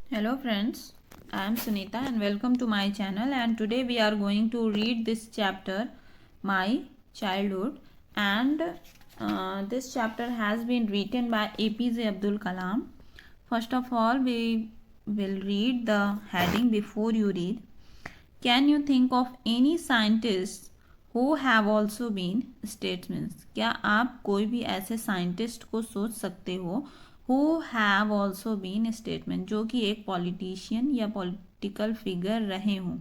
Hello friends, I am Sunita and welcome to my channel, and today we are going to read this chapter, My Childhood, and this chapter has been written by APJ Abdul Kalam. First of all, we will read the heading before you read. Can you think of any scientists who have also been statesmen? क्या आप कोई भी ऐसे scientist को सोच सकते हो who have also been statesmen, जो कि एक पॉलिटिशियन या पॉलिटिकल फिगर रहे हों?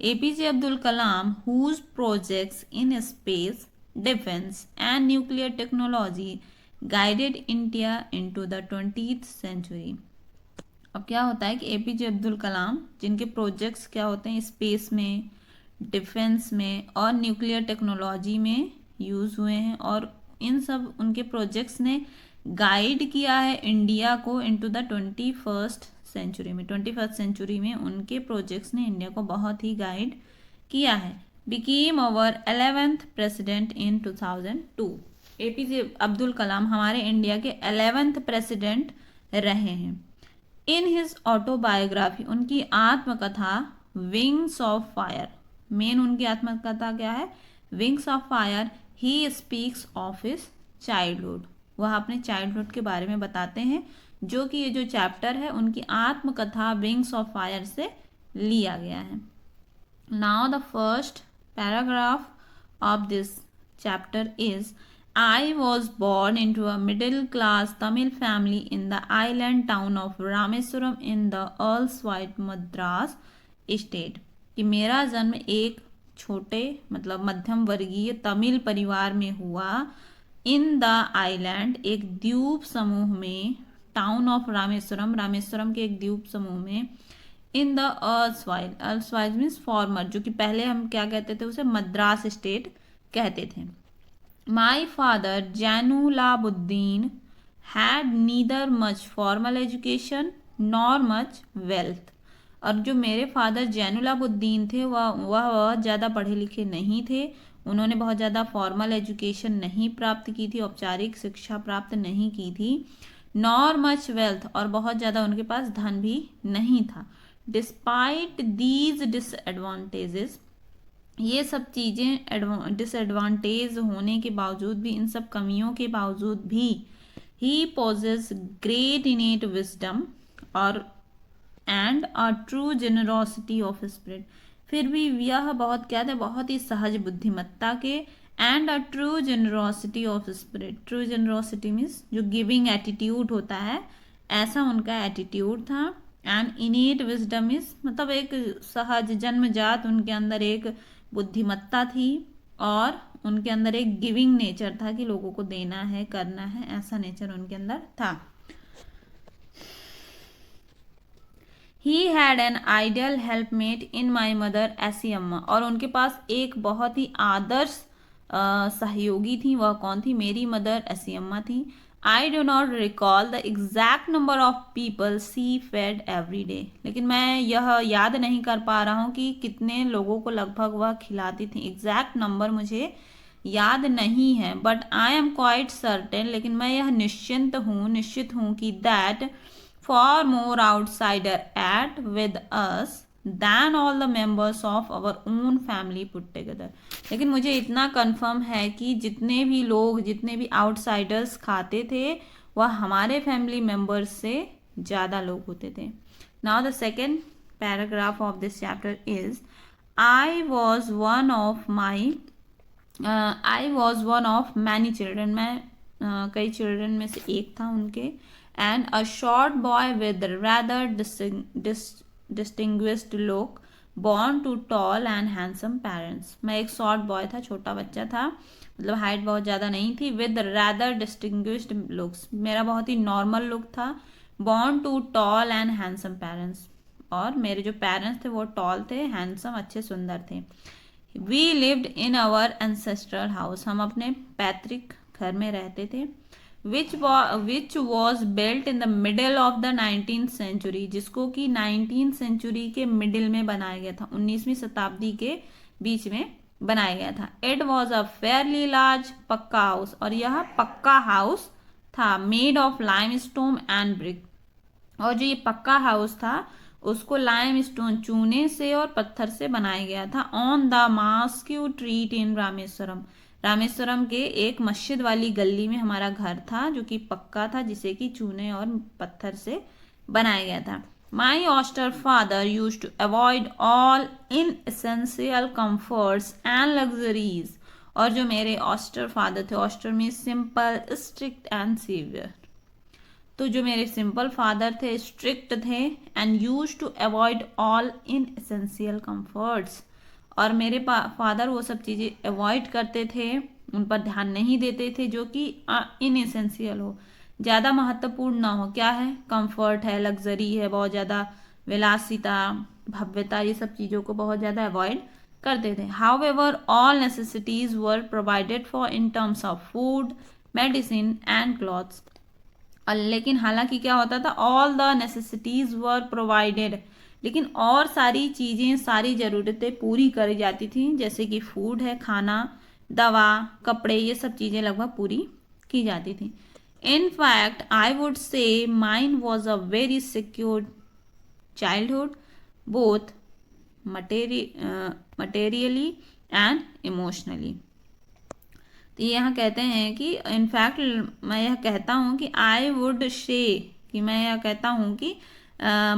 APJ Abdul Kalam, whose projects in space, defense and nuclear technology guided India into the 20th century. अब क्या होता है कि एपीजे अब्दुल कलाम, जिनके प्रोजेक्ट्स क्या होते हैं स्पेस में, डिफेंस में और न्यूक्लियर टेक्नोलॉजी में यूज़ हुए हैं, और इन सब उनके प्रोजेक्ट्स ने गाइड किया है इंडिया को इनटू द 21st सेंचुरी में। 21st सेंचुरी में उनके प्रोजेक्ट्स ने इंडिया को बहुत ही गाइड किया है। Became our 11th president in 2002। APJ Abdul Kalam हमारे इंडिया के 11th प्रेसिडेंट रहे हैं। इन हिज ऑटोबायोग्राफी, उनकी आत्मकथा विंग्स ऑफ फायर, मेन उनकी आत्मकथा क्या है? Wings of fire. He speaks of his childhood, वह अपने चाइल्डहुड के बारे में बताते हैं, जो कि ये जो चैप्टर है उनकी आत्मकथा विंग्स ऑफ फायर से लिया गया है। Now the first paragraph of this chapter is, I was born into a middle class Tamil family in the island town of Rameswaram in the erstwhile Madras state। कि मेरा जन्म एक छोटे मतलब मध्यम वर्गीय तमिल परिवार में हुआ। इन द आइलैंड, एक द्वीप समूह में, टाउन ऑफ रामेश्वरम, रामेश्वरम के एक द्वीप समूह में, इन द अर्सवाइल, अर्सवाइल मीन्स फॉर्मर, जो कि पहले हम क्या कहते थे उसे मद्रास स्टेट कहते थे। My father Jainulabdeen had neither much formal education nor much wealth. और जो मेरे फादर जैनुलाबुद्दीन थे वह ज़्यादा पढ़े लिखे नहीं थे, उन्होंने बहुत ज़्यादा फॉर्मल एजुकेशन नहीं प्राप्त की थी, औपचारिक शिक्षा प्राप्त नहीं की थी। नॉर मच वेल्थ, और बहुत ज़्यादा उनके पास धन भी नहीं था। डिस्पाइट दीज डिसएडवांटेजेस, ये सब चीज़ें डिसएडवांटेज होने के बावजूद भी, इन सब कमियों के बावजूद भी, ही पोजेस ग्रेट इनेट विजडम और and a true generosity of spirit, फिर भी यह बहुत क्या थे, बहुत ही सहज बुद्धिमत्ता के, and a true generosity of spirit, true generosity means जो गिविंग एटीट्यूड होता है, ऐसा उनका एटीट्यूड था। एंड इनेट विजडम इज मतलब एक सहज जन्मजात उनके अंदर एक बुद्धिमत्ता थी, और उनके अंदर एक गिविंग नेचर था कि लोगों को देना है, करना है, ऐसा नेचर उनके अंदर था। He had an ideal helpmate in my mother ऐसी अम्मा, और उनके पास एक बहुत ही आदर्श सहयोगी थी, वह कौन थी? मेरी मदर ऐसी अम्मा थी। I do not recall the exact number of people she fed every day, लेकिन मैं यह याद नहीं कर पा रहा हूँ कि कितने लोगों को लगभग वह खिलाती थी, एग्जैक्ट नंबर मुझे याद नहीं है। But I am quite certain, लेकिन मैं यह निश्चित हूँ कि that far more outsider at with us than all the members of our own family put together। लेकिन मुझे इतना कंफर्म है कि जितने भी लोग, जितने भी आउटसाइडर्स खाते थे, वह हमारे फैमिली मेंबर्स से ज़्यादा लोग होते थे। Now the second paragraph of this chapter is, I was one of many children, मैं कई चिल्ड्रन में से एक था उनके। And a short boy with rather distinguished look, born to tall and handsome parents, मैं एक शॉर्ट बॉय था, छोटा बच्चा था, मतलब हाइट बहुत ज़्यादा नहीं थी। विद रैदर डिस्टिंग्विश्ड लुक्स, मेरा बहुत ही नॉर्मल लुक था। Born to tall and handsome parents, और मेरे जो पेरेंट्स थे वो टॉल थे, हैंडसम अच्छे सुंदर थे। We lived in our ancestral house, हम अपने पैतृक घर में रहते थे। which was built in the middle of the 19th century, जिसको कि 19th सेंचुरी के मिडिल में बनाया गया था, 19वीं शताब्दी के बीच में बनाया गया था। It was a fairly large पक्का हाउस, और यह पक्का हाउस था, made of limestone and brick, और जो ये पक्का हाउस था उसको लाइम स्टोन चूने से और पत्थर से बनाया गया था। ऑन द मास्क्यू ट्रीट इन रामेश्वरम, रामेश्वरम के एक मस्जिद वाली गली में हमारा घर था जो कि पक्का था, जिसे कि चूने और पत्थर से बनाया गया था। My austere father used to avoid all inessential comforts and luxuries, और जो मेरे ऑस्टर फादर थे, ऑस्टर में सिंपल, स्ट्रिक्ट एंड सीवियर, तो जो मेरे सिंपल फादर थे स्ट्रिक्ट थे, and used to avoid all inessential comforts, और मेरे फादर वो सब चीज़ें अवॉइड करते थे, उन पर ध्यान नहीं देते थे जो कि इन एसेंशियल हो, ज़्यादा महत्वपूर्ण ना हो। क्या है? कंफर्ट है, लग्जरी है, बहुत ज़्यादा विलासिता, भव्यता, ये सब चीज़ों को बहुत ज़्यादा अवॉइड करते थे। How ever all necessities were provided for in terms of food, medicine and clothes, लेकिन हालांकि क्या होता था, all the necessities were provided, लेकिन और सारी चीज़ें, सारी ज़रूरतें पूरी करी जाती थी, जैसे कि फूड है, खाना, दवा, कपड़े, ये सब चीज़ें लगभग पूरी की जाती थी। In fact I would say mine was a very secure childhood, both materially and emotionally. तो यहाँ कहते हैं कि इनफैक्ट मैं यह कहता हूँ कि आई वुड से, कि मैं यह कहता हूँ कि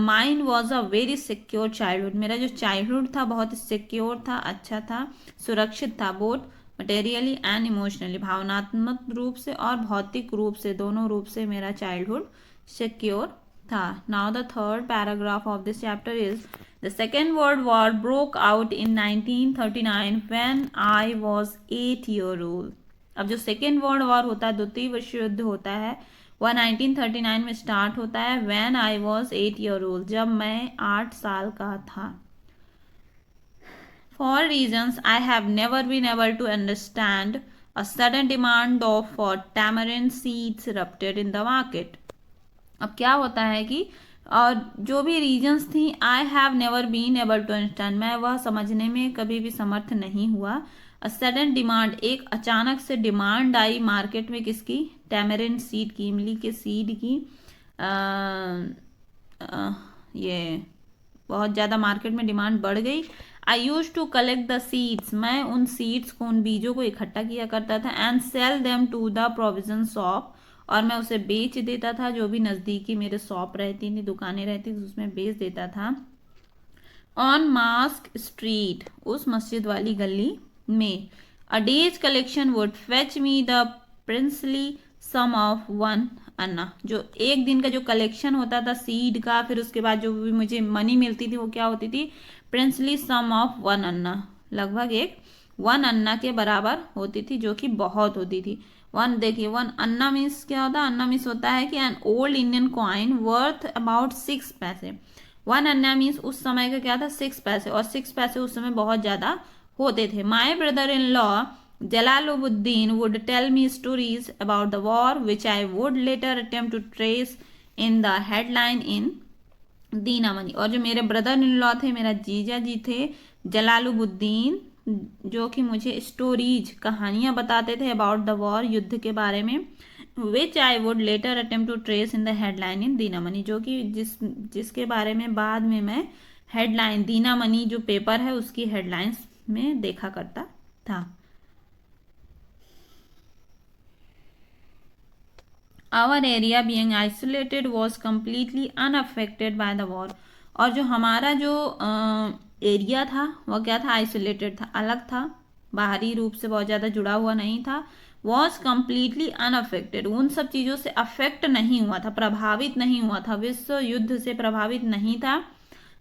mine was a very secure childhood, मेरा जो चाइल्डहुड था बहुत सिक्योर था, अच्छा था, सुरक्षित था, बोथ मटेरियली एंड इमोशनली, भावनात्मक रूप से और भौतिक रूप से, दोनों रूप से मेरा चाइल्डहुड सिक्योर था। Now the third paragraph of this chapter is the second world war broke out in 1939 when I was 8 years old। अब जो सेकेंड वर्ल्ड वॉर होता है, द्वितीय विश्व युद्ध होता है, वह 1939 में स्टार्ट होता है। When I was 8 years old, जब मैं 8 साल का था। For reasons I have never been able to understand a sudden demand of for tamarind seeds erupted in the market. अब क्या होता है कि और जो भी रीजन्स थी, I have never been able to understand, मैं वह समझने में कभी भी समर्थ नहीं हुआ। अ सडन डिमांड, एक अचानक से डिमांड आई मार्केट में, किसकी? टैमरिन सीड की, इमली के सीड की। ये बहुत ज़्यादा मार्केट में डिमांड बढ़ गई। I used to collect the seeds, मैं उन सीड्स को, उन बीजों को इकट्ठा किया करता था। And sell them to the provision shop, और मैं उसे बेच देता था, जो भी नज़दीकी मेरे शॉप रहती थी, दुकानें रहती थी, उसमें बेच देता था। ऑन मास्क स्ट्रीट, उस मस्जिद वाली गली में। A day's collection would fetch me the princely sum of 1 anna, जो एक दिन का जो कलेक्शन होता था सीड का, फिर उसके बाद जो भी मुझे मनी मिलती थी वो क्या होती थी? प्रिंसली सम ऑफ 1 अन्ना, लगभग एक 1 अन्ना के बराबर होती थी, जो कि बहुत होती थी। वन, देखिए 1 अन्ना मीन्स क्या होता है? अन्ना मीन्स होता है कि an old Indian coin worth about 6 पैसे। 1 अन्ना मीन्स उस समय का क्या था? 6 पैसे, और 6 पैसे उस समय बहुत ज़्यादा होते थे। My brother in law Jalaluddin would tell me stories about the war which I would later attempt to trace in the headline in Dinamani. और जो मेरे ब्रदर इन लॉ थे, मेरा जीजा जी थे जलालुद्दीन, जो कि मुझे स्टोरीज, कहानियां बताते थे अबाउट द वॉर, युद्ध के बारे में, which I would later attempt to trace in the headline in Dinamani, जो कि जिसके बारे में बाद में मैं हेडलाइन, दीनामणि जो पेपर है उसकी हेडलाइंस में देखा करता था। Our area being isolated was completely unaffected by the war, और जो हमारा जो एरिया था वह क्या था? आइसोलेटेड था, अलग था, बाहरी रूप से बहुत ज़्यादा जुड़ा हुआ नहीं था। वॉज कम्प्लीटली अनअफेक्टेड, उन सब चीज़ों से अफेक्ट नहीं हुआ था, प्रभावित नहीं हुआ था, विश्व युद्ध से प्रभावित नहीं था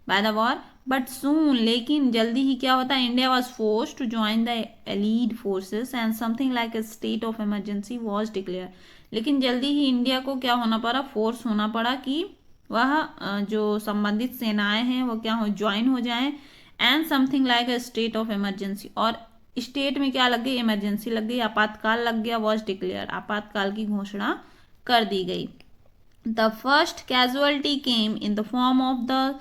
by the war. But soon, लेकिन जल्दी ही क्या होता है? India was force to join the allied forces and something like a state of emergency was declare, लेकिन जल्दी ही इंडिया को क्या होना पड़ा? फोर्स होना पड़ा कि वह जो संबंधित सेनाएं हैं वो क्या हो? ज्वाइन हो जाएं। And something like a state of emergency, और स्टेट में क्या लग गई? इमरजेंसी लग गई, आपातकाल लग गया। वॉज डिक्लेयर, आपातकाल की घोषणा कर दी गई। The first casualty came in the form of the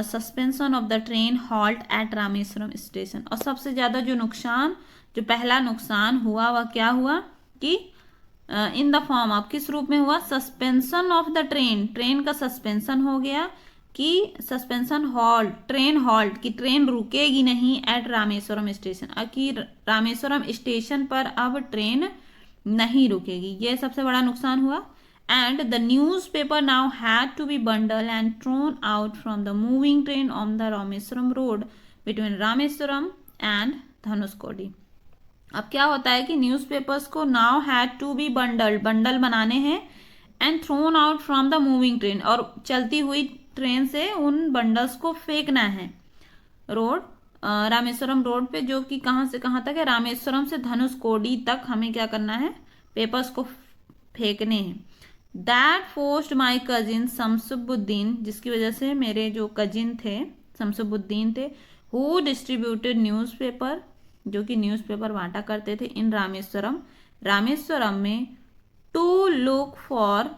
suspension of the train halt at Rameswaram station, और सबसे ज़्यादा जो नुकसान, जो पहला नुकसान हुआ वह क्या हुआ कि इन द फॉर्म ऑफ, किस रूप में हुआ, suspension of the train, train का सस्पेंशन हो गया, कि सस्पेंशन हॉल्ट, ट्रेन हॉल्ट, कि ट्रेन रुकेगी नहीं एट रामेश्वरम स्टेशन, कि रामेश्वरम स्टेशन पर अब ट्रेन नहीं रुकेगी, ये सबसे बड़ा नुकसान हुआ। And the newspaper now had to be bundle and thrown out from the moving train on the Rameswaram road between Rameswaram and Dhanushkodi. अब क्या होता है कि न्यूज़पेपर्स को now had to be bundled, bundle बनाने हैं, and thrown out from the moving train, और चलती हुई ट्रेन से उन बंडल्स को फेंकना है रोड, रामेश्वरम रोड पे, जो कि कहाँ से कहाँ तक है, रामेश्वरम से धनुषकोडी तक हमें क्या करना है, पेपर्स को फेंकने हैं। That forced my cousin Shamsuddin, जिसकी वजह से मेरे जो कजिन थे शमसुद्दीन थे, हु डिस्ट्रीब्यूटेड न्यूज़पेपर, जो कि न्यूज़पेपर बांटा करते थे, इन रामेश्वरम, रामेश्वरम में, टू लुक फॉर,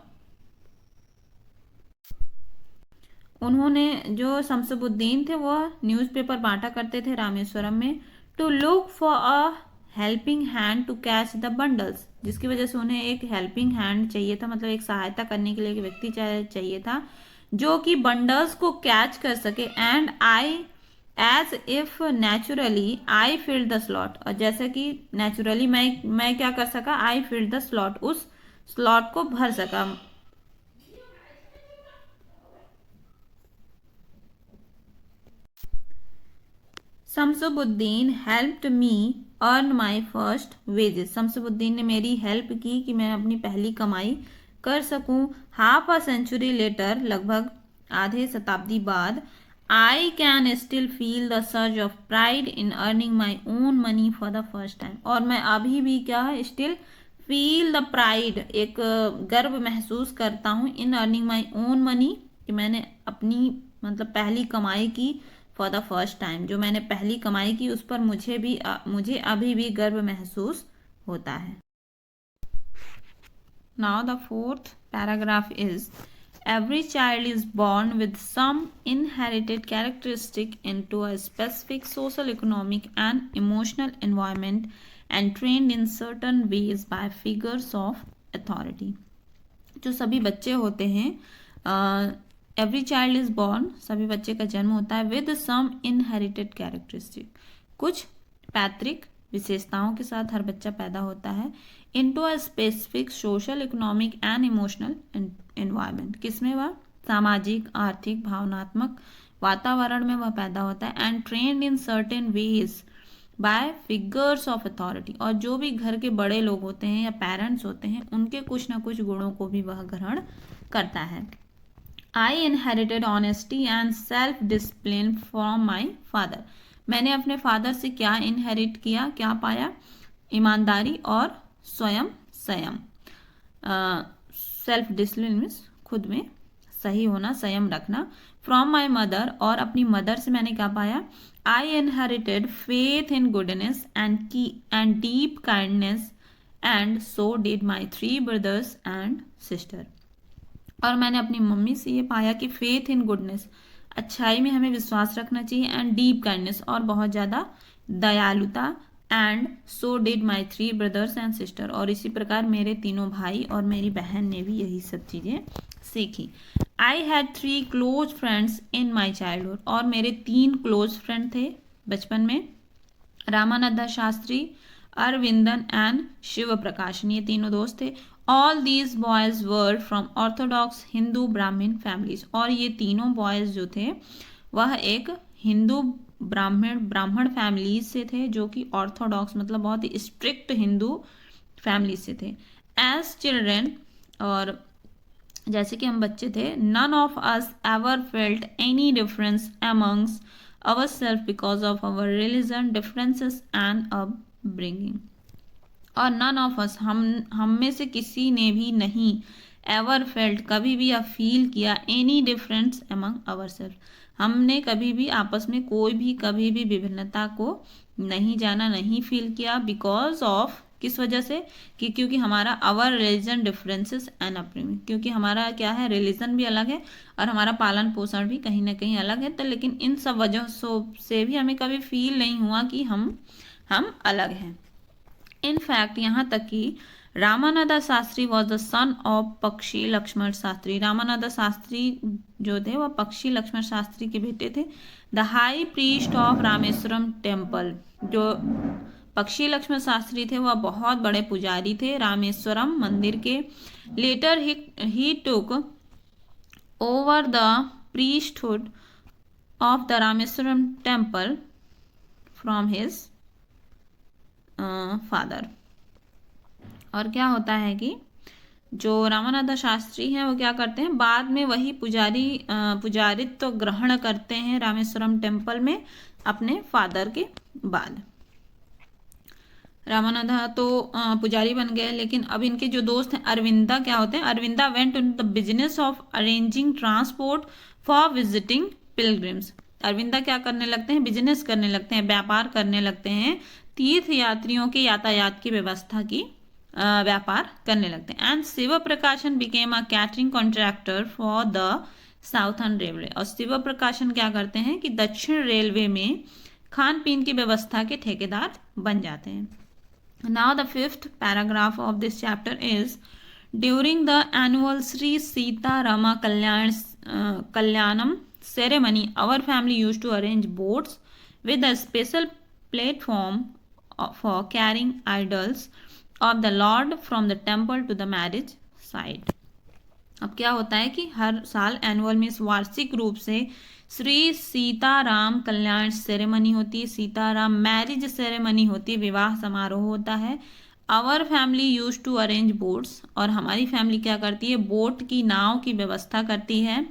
उन्होंने, जो शमसुद्दीन थे वो न्यूज़पेपर बांटा करते थे रामेश्वरम में, to look for a helping hand to catch the bundles, जिसकी वजह से उन्हें एक हेल्पिंग हैंड चाहिए था, मतलब एक सहायता करने के लिए एक व्यक्ति चाहिए था जो कि बंडल्स को कैच कर सके। And I as if naturally I filled the slot, और जैसे कि नेचुरली मैं क्या कर सका, आई फिल्ड द स्लॉट, उस स्लॉट को भर सका। Shamsuddin helped me earn my first wages, Shamsuddin ने मेरी हेल्प की कि मैं अपनी पहली कमाई कर सकूं। हाफ अ सेंचुरी लेटर, लगभग आधे शताब्दी बाद, I can still feel the surge of pride in earning my own money for the first time, और मैं अभी भी क्या है, स्टिल फील द प्राइड, एक गर्व महसूस करता हूँ, in earning my own money, कि मैंने अपनी मतलब पहली कमाई की, फॉर द फर्स्ट टाइम, जो मैंने पहली कमाई की उस पर मुझे अभी भी गर्व महसूस होता है। Now the fourth paragraph is, every child is born with some inherited characteristic into a specific social, economic and emotional environment and trained in certain ways by figures of authority। जो सभी बच्चे होते हैं, एवरी चाइल्ड इज बॉर्न, सभी बच्चे का जन्म होता है, विद सम इनहेरिटेड कैरेक्टरिस्टिक, कुछ पैतृक विशेषताओं के साथ हर बच्चा पैदा होता है, into a specific social, economic and emotional environment, किसमें वह सामाजिक, आर्थिक, भावनात्मक वातावरण में वह पैदा होता है, and trend in certain veg bye figures of authority, और जो भी घर के बड़े लोग होते हैं या पेरेंट्स होते हैं उनके कुछ ना कुछ गुणों को भी वह ग्रहण करता है। आई inherited honesty and self discipline from my father, मैंने अपने फादर से क्या इनहेरिट किया, क्या पाया, ईमानदारी और स्वयं संयम, सेल्फ डिसिप्लिन मीन्स खुद में सही होना, संयम रखना। फ्रॉम माई मदर, और अपनी मदर से मैंने क्या पाया, आई inherited faith in goodness and deep kindness, and so did my 3 brothers and sister, और मैंने अपनी मम्मी से ये पाया कि फेथ इन गुडनेस, अच्छाई में हमें विश्वास रखना चाहिए, एंड डीप काइंडनेस, और बहुत ज़्यादा दयालुता, and so did my 3 brothers and sister, और इसी प्रकार मेरे तीनों भाई और मेरी बहन ने भी यही सब चीज़ें सीखी। I had 3 close friends in my childhood, और मेरे 3 क्लोज फ्रेंड थे बचपन में, रामानंद शास्त्री, अरविंदन एंड शिव प्रकाशन, ये तीनों दोस्त थे। All these boys were from Orthodox Hindu ब्राह्मण फैमिलीज, और ये तीनों बॉयज जो थे वह एक हिंदू ब्राह्मण फैमिलीज से थे, जो कि ऑर्थोडॉक्स मतलब बहुत ही स्ट्रिक्ट हिंदू फैमिली से थे। एज चिल्ड्रेन, और जैसे कि हम बच्चे थे, none of us ever felt any difference amongst our self because of our religion differences and upbringing, और नन ऑफ अस, हम में से किसी ने भी नहीं, एवर फेल्ट कभी भी फील किया, any difference among our self, हमने कभी भी आपस में कोई भी कभी भी विभिन्नता को नहीं जाना, नहीं फील किया, बिकॉज ऑफ, किस वजह से, कि क्योंकि हमारा अवर रिलीजन डिफरेंसेस एंड अपब्रिंगिंग, क्योंकि हमारा क्या है, रिलीजन भी अलग है और हमारा पालन पोषण भी कहीं ना कहीं अलग है, तो लेकिन इन सब वजहों से भी हमें कभी फील नहीं हुआ कि हम अलग हैं। इनफैक्ट यहाँ तक कि Ramanand Shastri was the son of पक्षी लक्ष्मण शास्त्री। रामानंद शास्त्री जो थे वह पक्षी लक्ष्मण शास्त्री के बेटे थे। The high priest of Rameswaram temple, जो पक्षी लक्ष्मण शास्त्री थे वह बहुत बड़े पुजारी थे रामेश्वरम मंदिर के। Later he took over the priesthood of the Rameswaram temple from his father. और क्या होता है कि जो रामानंद शास्त्री हैं वो क्या करते हैं, बाद में वही पुजारित्व तो ग्रहण करते हैं रामेश्वरम टेम्पल में अपने फादर के बाद। रामानंद तो पुजारी बन गए, लेकिन अब इनके जो दोस्त हैं अरविंदा क्या होते हैं, Aravinda went in the business of arranging transport for visiting pilgrims. Aravinda क्या करने लगते हैं, बिजनेस करने लगते हैं, व्यापार करने लगते हैं, तीर्थ यात्रियों के यातायात की व्यवस्था की व्यापार करने लगते हैं। एंड शिव प्रकाशन became a catering contractor for the southern railway. और शिव प्रकाशन क्या करते हैं कि दक्षिण रेलवे में खान पीन की व्यवस्था के ठेकेदार बन जाते हैं। Now the fifth paragraph of this chapter is, during the annual Sri Sita Rama Kalyanam ceremony, our family used to arrange boats with a special platform for carrying idols of the Lord from the temple to the marriage site. अब क्या होता है कि हर साल annual में वार्षिक रूप से श्री सीताराम कल्याण सेरेमनी होती है, सीताराम मैरिज सेरेमनी होती है, विवाह समारोह होता है। Our family use to arrange boats, और हमारी फैमिली क्या करती है, बोट की नाव की व्यवस्था करती है।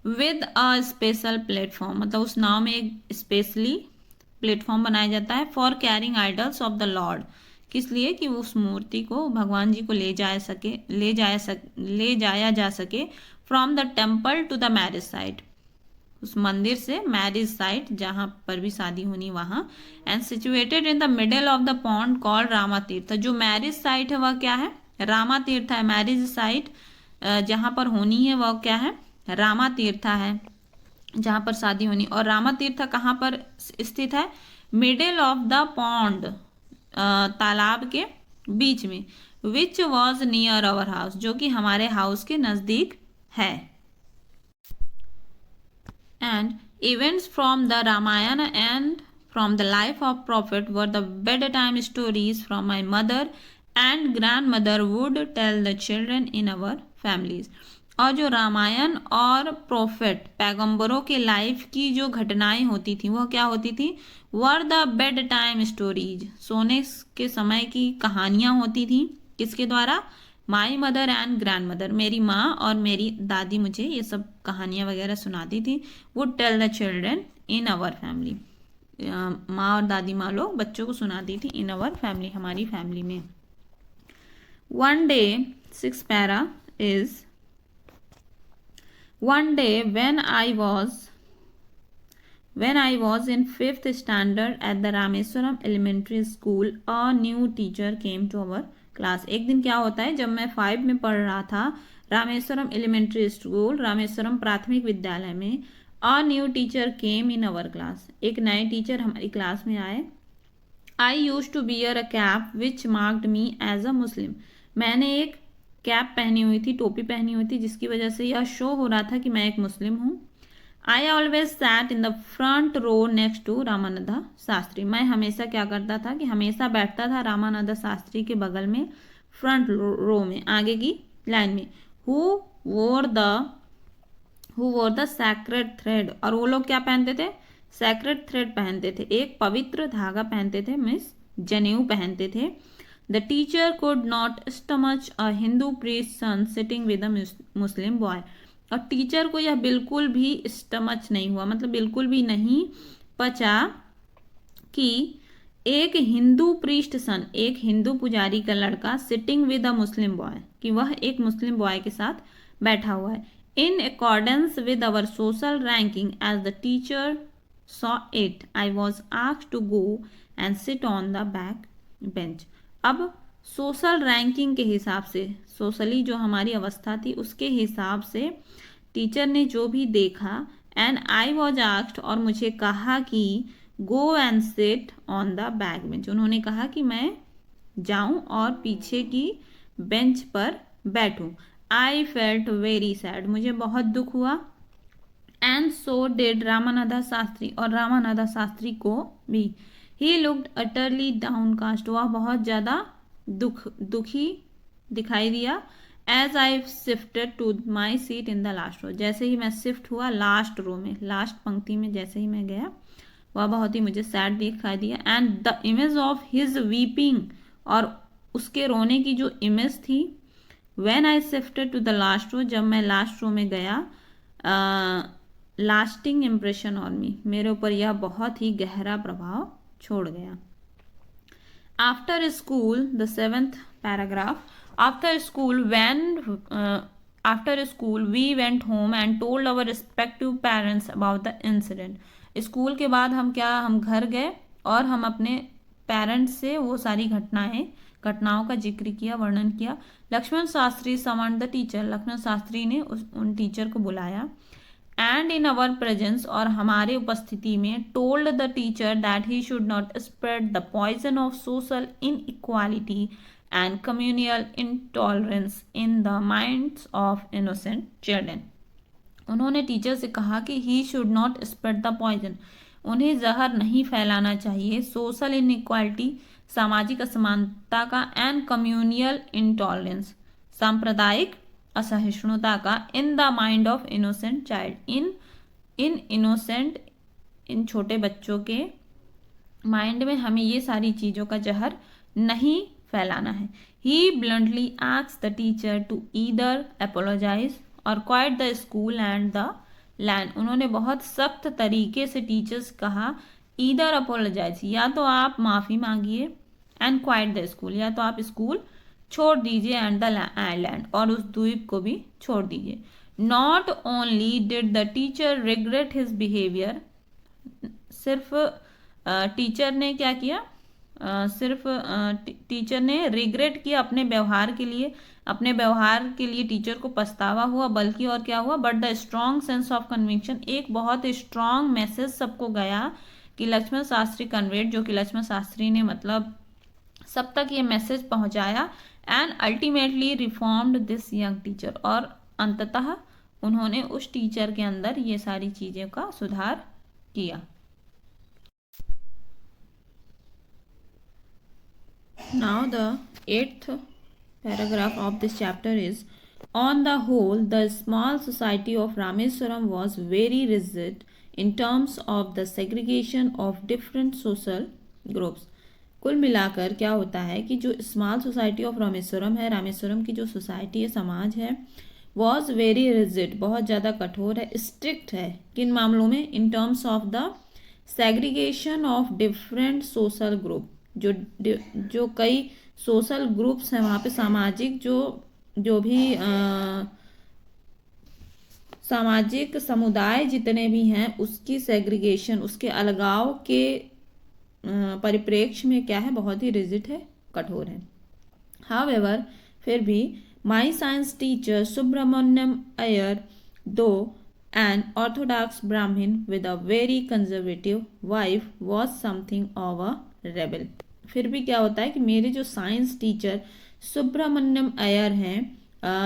विद अ स्पेशल प्लेटफॉर्म, मतलब उस नाव में एक स्पेशली प्लेटफॉर्म बनाया जाता है। For carrying idols of the Lord, किस लिए कि उस मूर्ति को भगवान जी को ले जाया जा सके। From the temple to the marriage site, उस मंदिर से मैरिज साइट जहाँ पर भी शादी होनी वहाँ। And situated in the middle of the pond called Rama तीर्थ, जो मैरिज साइट है वह क्या है, रामा तीर्थ है। मैरिज साइट जहाँ पर होनी है वह क्या है, रामा तीर्थ है, जहाँ पर शादी होनी। और रामा तीर्थ कहाँ पर स्थित है, मिडल ऑफ द पॉन्ड, तालाब के बीच में। Which was near our house, जो कि हमारे हाउस के नजदीक है। And events from the Ramayana and from the life of prophet were the bedtime stories from my mother and grandmother would tell the children in our families. और जो रामायण और prophet पैगंबरों के लाइफ की जो घटनाएं होती थी वह क्या होती थी, वर द बेड टाइम स्टोरीज, सोने के समय की कहानियां होती थी। किसके द्वारा, माई मदर एंड ग्रैंड मदर, मेरी माँ और मेरी दादी मुझे ये सब कहानियां वगैरह सुनाती थी। Would tell the children in our family, माँ और दादी माँ लोग बच्चों को सुनाती थी इन अवर फैमिली, हमारी फैमिली में। One day, 6th para is, one day when I was in 5th standard at the Rameswaram Elementary School, a new teacher came to our class. एक दिन क्या होता है, जब मैं 5 में पढ़ रहा था रामेश्वरम एलिमेंट्री स्कूल, रामेश्वरम प्राथमिक विद्यालय में, a new teacher came in our class, एक नए टीचर हमारी क्लास में आए। I used to wear a cap which marked me as a Muslim. मैंने एक कैप पहनी हुई थी, टोपी पहनी हुई थी, जिसकी वजह से यह शो हो रहा था कि मैं एक मुस्लिम हूँ। I always sat in the front row next to Ramanand Shastri, मैं हमेशा क्या करता था कि हमेशा बैठता था रामानंद शास्त्री के बगल में, फ्रंट रो में, आगे की लाइन में। हु वोर द सैक्रेड थ्रेड, और वो लोग क्या पहनते थे, सैक्रेड थ्रेड पहनते थे, एक पवित्र धागा पहनते थे, मीन्स जनेऊ पहनते थे। The teacher could not stomach a Hindu priest's son sitting with a Muslim boy. और टीचर को यह बिल्कुल भी स्टमच नहीं हुआ, मतलब बिल्कुल भी नहीं पचा कि एक हिंदू प्रीस्ट सन, एक हिंदू पुजारी का लड़का sitting with a Muslim boy, कि वह एक मुस्लिम बॉय के साथ बैठा हुआ है। In accordance with our social ranking as the teacher saw it, I was asked to go and sit on the back bench. अब सोशल रैंकिंग के हिसाब से, सोशली जो हमारी अवस्था थी उसके हिसाब से टीचर ने जो भी देखा, एंड आई वॉज आस्क्ड, और मुझे कहा कि गो and sit on the back bench, उन्होंने कहा कि मैं जाऊं और पीछे की बेंच पर बैठूं। आई फेल्ट वेरी सैड, मुझे बहुत दुख हुआ। And so did Ramanatha Shastri, और रामानाथा शास्त्री को भी। ही लुक्ड अटरली डाउनकास्ट, वह बहुत ज़्यादा दुखी दिखाई दिया। As I shifted to my seat in the last row, जैसे ही मैं शिफ्ट हुआ लास्ट रो में, लास्ट पंक्ति में जैसे ही मैं गया, वह बहुत ही मुझे सैड दिखाई दिया। And the image of his weeping, और उसके रोने की जो इमेज थी, when I shifted to the last row, जब मैं लास्ट रो में गया, लास्टिंग इम्प्रेशन ऑन मी, मेरे ऊपर यह बहुत ही गहरा प्रभाव छोड़ गया। After school, the 7th paragraph, after school we went home and told our respective parents about the incident. School के बाद हम घर गए और हम अपने पेरेंट्स से वो सारी घटनाओं का जिक्र किया, वर्णन किया। Lakshman Shastri summoned the teacher, Lakshman Shastri ने उन टीचर को बुलाया। एंड इन अवर प्रेजेंस, और हमारे उपस्थिति में, told the teacher that he should not spread the poison of social inequality and communal intolerance in the minds of innocent children. उन्होंने टीचर से कहा कि he should not spread the poison, उन्हें जहर नहीं फैलाना चाहिए, सोशल इनइक्वालिटी, सामाजिक असमानता का, एंड कम्युनियल इंटॉलरेंस, सांप्रदायिक असहिष्णुता का, in the mind of innocent child, इन छोटे बच्चों के माइंड में हमें ये सारी चीज़ों का जहर नहीं फैलाना है। He bluntly asked the teacher to either apologise or quit the school and the land, उन्होंने बहुत सख्त तरीके से टीचर्स कहा, ईदर अपोलोजाइज, या तो आप माफ़ी मांगिए, एंड क्वाइट द स्कूल, या तो आप स्कूल छोड़ दीजिए, एंड द लैंड, और उस द्वीप को भी छोड़ दीजिए। Not only did the teacher regret his behaviour, सिर्फ टीचर ने क्या किया, टीचर ने रिग्रेट किया अपने व्यवहार के लिए टीचर को पछतावा हुआ, बल्कि और क्या हुआ, but the strong sense of conviction, एक बहुत स्ट्रॉन्ग मैसेज सबको गया कि लक्ष्मण शास्त्री कन्वेड, जो कि लक्ष्मण शास्त्री ने मतलब सब तक ये मैसेज पहुंचाया। And ultimately reformed this young teacher, और अंततः उन्होंने उस टीचर के अंदर ये सारी चीज़ों का सुधार किया। Now the 8th paragraph of this chapter is, on the whole, the small society of Rameswaram was very rigid in terms of the segregation of different social groups. कुल मिलाकर क्या होता है कि जो स्मॉल सोसाइटी ऑफ रामेश्वरम है, रामेश्वरम की जो सोसाइटी है, समाज है, वॉज वेरी रिजिड, बहुत ज़्यादा कठोर है, स्ट्रिक्ट है, किन मामलों में, in terms of the segregation of different social group, जो कई सोशल ग्रुप्स हैं वहाँ पे, सामाजिक जो भी सामाजिक समुदाय जितने भी हैं, उसकी सेग्रीगेशन, उसके अलगाव के परिप्रेक्ष्य में क्या है, बहुत ही रिजिड है, कठोर है। हाउएवर, फिर भी, my science teacher Subramaniam Iyer, though an orthodox Brahmin with a very conservative wife, was something of a rebel. फिर भी क्या होता है कि मेरे जो साइंस टीचर सुब्रमण्यम अय्यर हैं,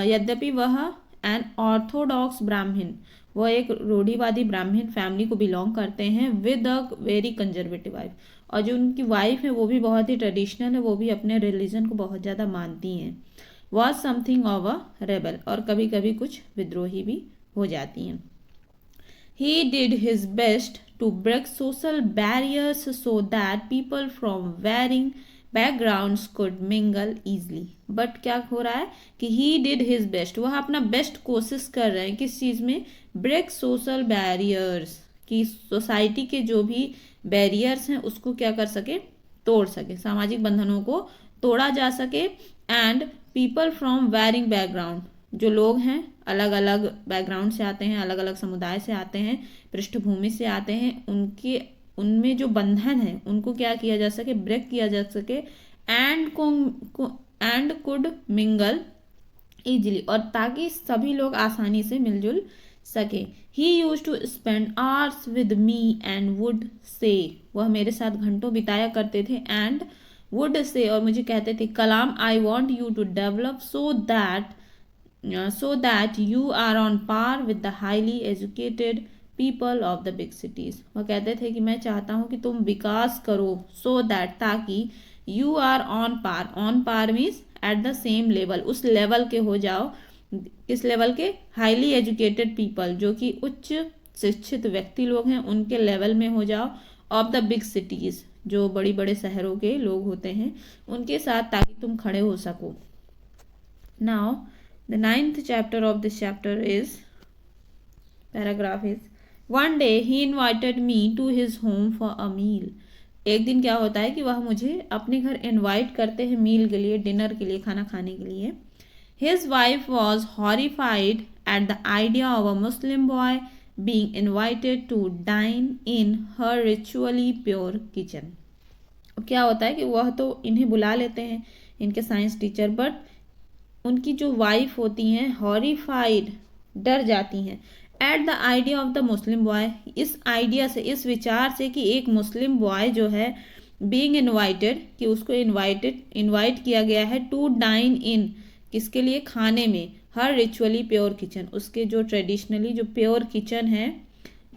यद्यपि वह एन ऑर्थोडॉक्स ब्राह्मण, वह एक रूढ़िवादी ब्राह्मण फैमिली को बिलोंग करते हैं, with a very conservative wife, और जो उनकी वाइफ है वो भी बहुत ही ट्रेडिशनल है, वो भी अपने रिलीजन को बहुत ज़्यादा मानती हैं। Was something of a rebel, और कभी कभी कुछ विद्रोही भी हो जाती हैं। He did his best to break social barriers so that people from varying backgrounds could mingle easily. But क्या हो रहा है कि he did his best, वह अपना बेस्ट कोशिश कर रहे हैं, किस चीज़ में, break social barriers, कि सोसाइटी के जो भी बैरियर्स हैं उसको क्या कर सके, तोड़ सके, सामाजिक बंधनों को तोड़ा जा सके। And people from varying background, जो लोग हैं अलग अलग बैकग्राउंड से आते हैं, अलग अलग समुदाय से आते हैं, पृष्ठभूमि से आते हैं, उनमें जो बंधन है उनको क्या किया जा सके, ब्रेक किया जा सके। एंड कुड मिंगल इजीली, और ताकि सभी लोग आसानी से मिलजुल सके। He used to spend hours with me and would say, वह मेरे साथ घंटों बिताया करते थे। एंड वुड से, और मुझे कहते थे, Kalam I want you to develop so that you are on par with the highly educated people of the big cities। वह कहते थे कि मैं चाहता हूँ कि तुम विकास करो, so that, ताकि, you are on par means at the same level, उस लेवल के हो जाओ, किस लेवल के, हाईली एजुकेटेड पीपल, जो कि उच्च शिक्षित व्यक्ति लोग हैं, उनके लेवल में हो जाओ, ऑफ द बिग सिटीज़, जो बड़ी बड़े शहरों के लोग होते हैं उनके साथ, ताकि तुम खड़े हो सको। Now the 9th chapter of this chapter is, paragraph is, one day he invited me to his home for a meal। एक दिन क्या होता है कि वह मुझे अपने घर इनवाइट करते हैं मील के लिए, डिनर के लिए, खाना खाने के लिए। His wife was horrified at the idea of a Muslim boy being invited to dine in her ritually pure kitchen। अब क्या होता है कि वह तो इन्हें बुला लेते हैं, इनके साइंस टीचर, बट उनकी जो वाइफ होती हैं हॉरिफाइड, डर जाती हैं, at the idea of the Muslim boy, इस आइडिया से, इस विचार से कि एक मुस्लिम बॉय जो है, बीइंग इनवाइटेड, कि उसको इनवाइट किया गया है, टू डाइन इन, किसके लिए, खाने में, हर रिचुअली प्योर किचन, उसके जो ट्रेडिशनली जो प्योर किचन है,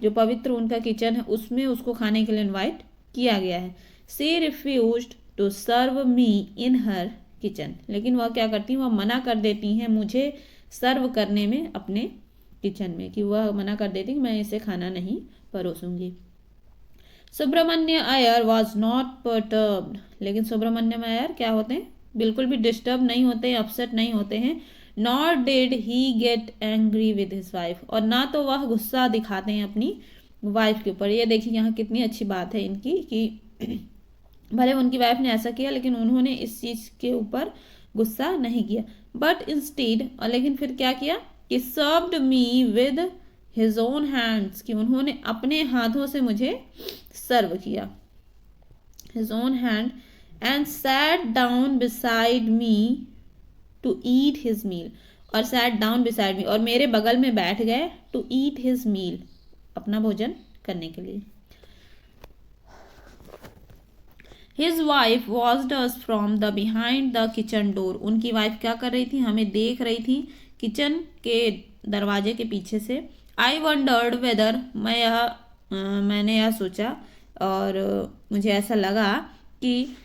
जो पवित्र उनका किचन है, उसमें उसको खाने के लिए इनवाइट किया गया है। She refused to serve me in her kitchen, लेकिन वह क्या करती हैं, वह मना कर देती हैं मुझे सर्व करने में अपने किचन में, कि वह मना कर देती कि मैं इसे खाना नहीं परोसूंगी। Subramanya Iyer was not perturbed, लेकिन सुब्रमण्यम अय्यर क्या होते हैं, बिल्कुल भी डिस्टर्ब नहीं होते हैं, अपसेट नहीं होते हैं। Not did he get angry with his wife, और ना तो वह गुस्सा दिखाते हैं अपनी वाइफ के ऊपर। ये देखिए यहाँ कितनी अच्छी बात है इनकी, कि भले उनकी वाइफ ने ऐसा किया, लेकिन उन्होंने इस चीज़ के ऊपर गुस्सा नहीं किया। बट इंस्टीड, और लेकिन फिर क्या किया, कि served me with his own hands, कि उन्होंने अपने हाथों से मुझे सर्व किया, his own hand, and sat down beside me to eat his meal, और सैट डाउन बिसाइड मी, और मेरे बगल में बैठ गए, टू ईट हिज मील, अपना भोजन करने के लिए। His wife watched us from the behind the kitchen door, उनकी वाइफ क्या कर रही थी, हमें देख रही थी किचन के दरवाजे के पीछे से। I wondered whether, मैंने यह सोचा, और मुझे ऐसा लगा कि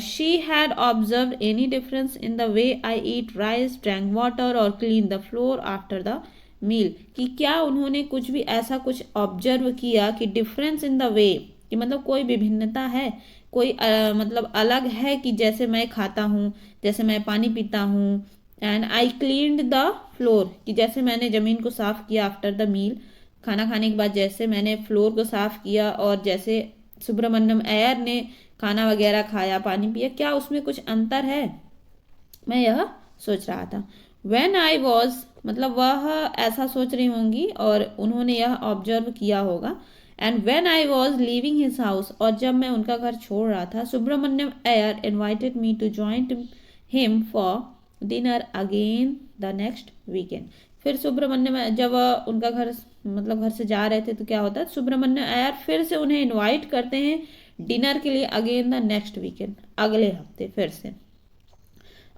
she had observed any difference in the way I eat rice, drank water or clean the floor after the meal, कि क्या उन्होंने कुछ भी ऐसा कुछ ऑब्जर्व किया, कि डिफरेंस इन द वे, कि मतलब कोई विभिन्नता है, कोई मतलब अलग है, कि जैसे मैं खाता हूँ, जैसे मैं पानी पीता हूँ। And I cleaned the floor, कि जैसे मैंने ज़मीन को साफ़ किया आफ्टर द मील, खाना खाने के बाद जैसे मैंने फ्लोर को साफ़ किया, और जैसे सुब्रमण्यम अय्यर ने खाना वगैरह खाया, पानी पिया, क्या उसमें कुछ अंतर है, मैं यह सोच रहा था। व्हेन आई वॉज, मतलब वह ऐसा सोच रही होंगी और उन्होंने यह ऑब्जर्व किया होगा। And when I was leaving his house, और जब मैं उनका घर छोड़ रहा था, Subramaniam Iyer invited me to join him for dinner again the next weekend. फिर सुब्रमण्यम, जब उनका घर, मतलब घर से जा रहे थे, तो क्या होता है, सुब्रमण्यम अय्यर फिर से उन्हें इन्वाइट करते हैं डिनर के लिए, अगेन द नेक्स्ट वीकेंड, अगले हफ्ते फिर से।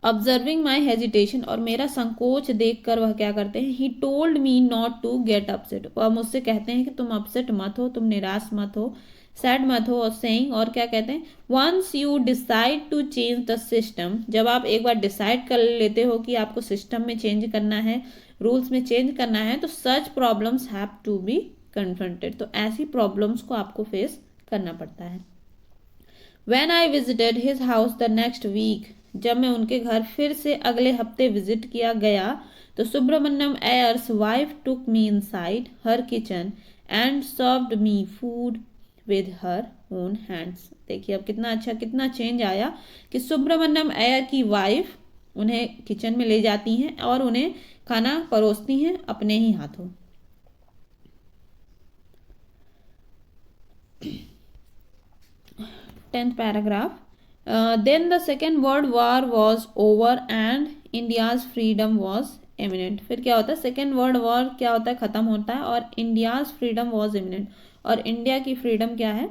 ऑब्जर्विंग माई हेजिटेशन, और मेरा संकोच देखकर वह क्या करते हैं, he told me not to get upset, वह मुझसे कहते हैं कि तुम अपसेट मत हो, तुम निराश मत हो, सैड मत हो, और सेइंग, और क्या कहते हैं, once you decide to change the system, जब आप एक बार डिसाइड कर लेते हो कि आपको सिस्टम में चेंज करना है, रूल्स में चेंज करना है, तो such problems have to be confronted, तो ऐसी प्रॉब्लम्स को आपको फेस करना पड़ता है। When I visited his house the next week, जब मैं उनके घर फिर से अगले हफ्ते विजिट किया गया, तो Subramaniam Iyer's wife took me inside her kitchen and served me food with her own hands. देखिए अब कितना अच्छा, कितना चेंज आया, कि सुब्रमण्यम अय्यर की वाइफ उन्हें किचन में ले जाती हैं और उन्हें खाना परोसती हैं अपने ही हाथों। 10th paragraph, then the second world war was over and India's freedom was imminent। फिर क्या होता है, सेकेंड वर्ल्ड वॉर क्या होता है, ख़त्म होता है, और इंडियाज़ फ्रीडम वॉज इमिनेंट, और इंडिया की फ्रीडम क्या है,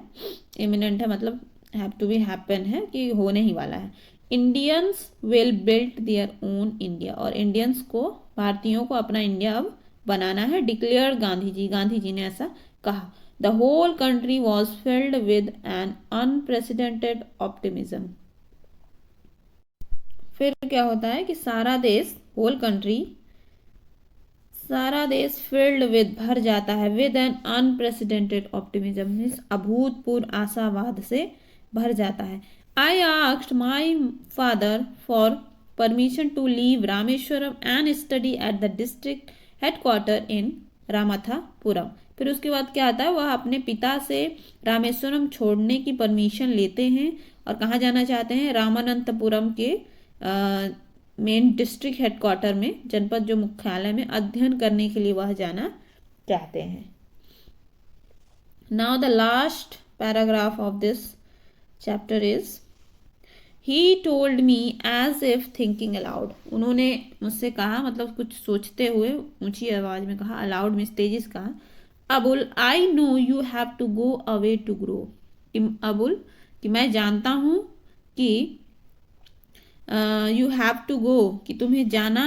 इमिनेंट है, मतलब हैव टू बी हैपन है कि होने ही वाला है। Indians will build their own India, और इंडियंस को, भारतीयों को अपना इंडिया अब बनाना है, डिक्लेयर गांधी जी ने ऐसा कहा। The whole country was filled with an unprecedented optimism. फिर क्या होता है कि सारा देश, होल कंट्री, सारा देश फिल्ड विद, भर जाता है, with an unprecedented optimism, means अभूतपूर्व आशावाद से भर जाता है। I asked my father for permission to leave Rameswaram and study at the district headquarter in Ramanathapuram. फिर उसके बाद क्या आता है, वह अपने पिता से रामेश्वरम छोड़ने की परमिशन लेते हैं और कहाँ जाना चाहते हैं, रामानंतपुरम के मेन डिस्ट्रिक्ट हेडक्वार्टर में, जनपद जो मुख्यालय में अध्ययन करने के लिए वह जाना चाहते हैं। Now the last paragraph of this chapter is, he told me as if thinking aloud. उन्होंने मुझसे कहा, मतलब कुछ सोचते हुए ऊंची आवाज में कहा, अलाउड मीन्स तेजी से कहा, Abul I know you have to go away to grow. Abul, कि मैं जानता हूँ कि यू हैव टू गो, कि तुम्हें जाना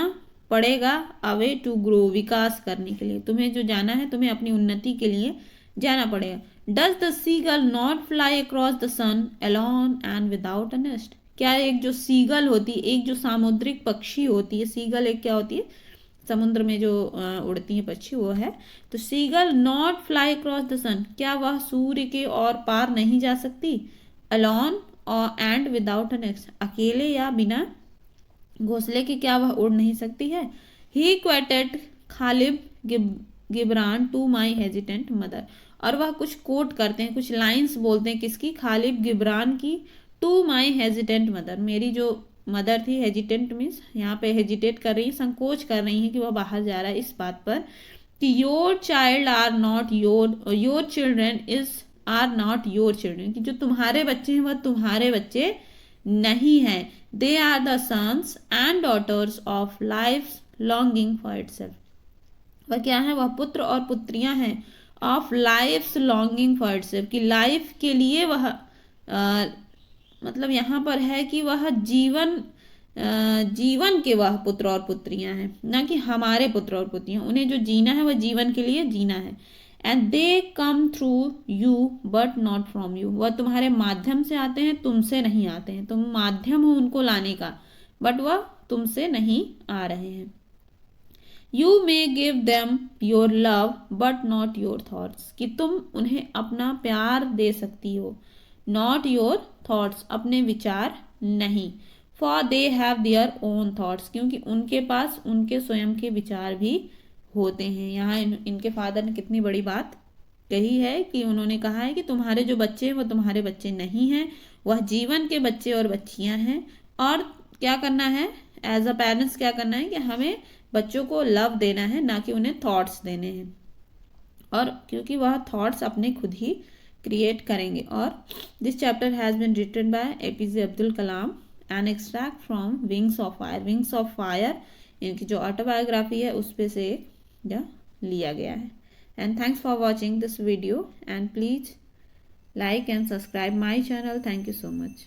पड़ेगा, अवे टू ग्रो, विकास करने के लिए, तुम्हें जो जाना है, तुम्हें अपनी उन्नति के लिए जाना पड़ेगा। Does the seagull not fly across the sun alone and without a nest. क्या एक जो सीगल होती है, एक जो सामुद्रिक पक्षी होती है, सीगल एक क्या होती है, समुद्र में जो उड़ती है पक्षी, वो है। तो seagull not fly across the sun, क्या वह सूर्य के और पार नहीं जा सकती, अलोन और एंड विदाउट एन नेस्ट, अकेले या बिना घोंसले के क्या वह उड़ नहीं सकती है। ही क्वेटेड Ghalib गिब्रान to my hesitant mother, और वह कुछ कोट करते हैं, कुछ लाइंस बोलते हैं, किसकी, खालिब गिब्रान की, टू माई हेजिटेंट मदर, मेरी जो मदर थी, हेजिटेंट मीन्स यहाँ पे हेजिटेट कर रही है, संकोच कर रही है कि वह बाहर जा रहा है, इस बात पर कि your child are not your children is are not your children, कि जो तुम्हारे बच्चे हैं वह तुम्हारे बच्चे नहीं हैं। They are the sons and daughters of life longing for itself, वह क्या है, वह पुत्र और पुत्रियां हैं, of life longing for itself, कि लाइफ के लिए वह मतलब यहाँ पर है कि वह जीवन के वह पुत्र और पुत्रियां हैं, ना कि हमारे पुत्र और पुत्रियां, उन्हें जो जीना है वह जीवन के लिए जीना है। And they come through you but not from you, वह तुम्हारे माध्यम से आते हैं, तुमसे नहीं आते हैं, तुम माध्यम हो उनको लाने का, बट वह तुमसे नहीं आ रहे हैं। You may give them your love but not your thoughts, कि तुम उन्हें अपना प्यार दे सकती हो, नॉट योर थॉट्स, अपने विचार नहीं। For they have their own thoughts, क्योंकि उनके पास उनके स्वयं के विचार भी होते हैं। यहाँ इनके फादर ने कितनी बड़ी बात कही है कि उन्होंने कहा है कि तुम्हारे जो बच्चे हैं वो तुम्हारे बच्चे नहीं हैं, वह जीवन के बच्चे और बच्चियां हैं। और क्या करना है, एज अ पेरेंट्स क्या करना है कि हमें बच्चों को लव देना है, ना कि उन्हें थॉट्स देने हैं, और क्योंकि वह थॉट्स अपने खुद ही क्रिएट करेंगे। और this chapter has been written by APJ Abdul Kalam, an extract from wings of fire. Wings of fire इनकी जो ऑटोबायोग्राफी है उस पे से लिया गया है। And thanks for watching this video, and please like and subscribe my channel. Thank you so much.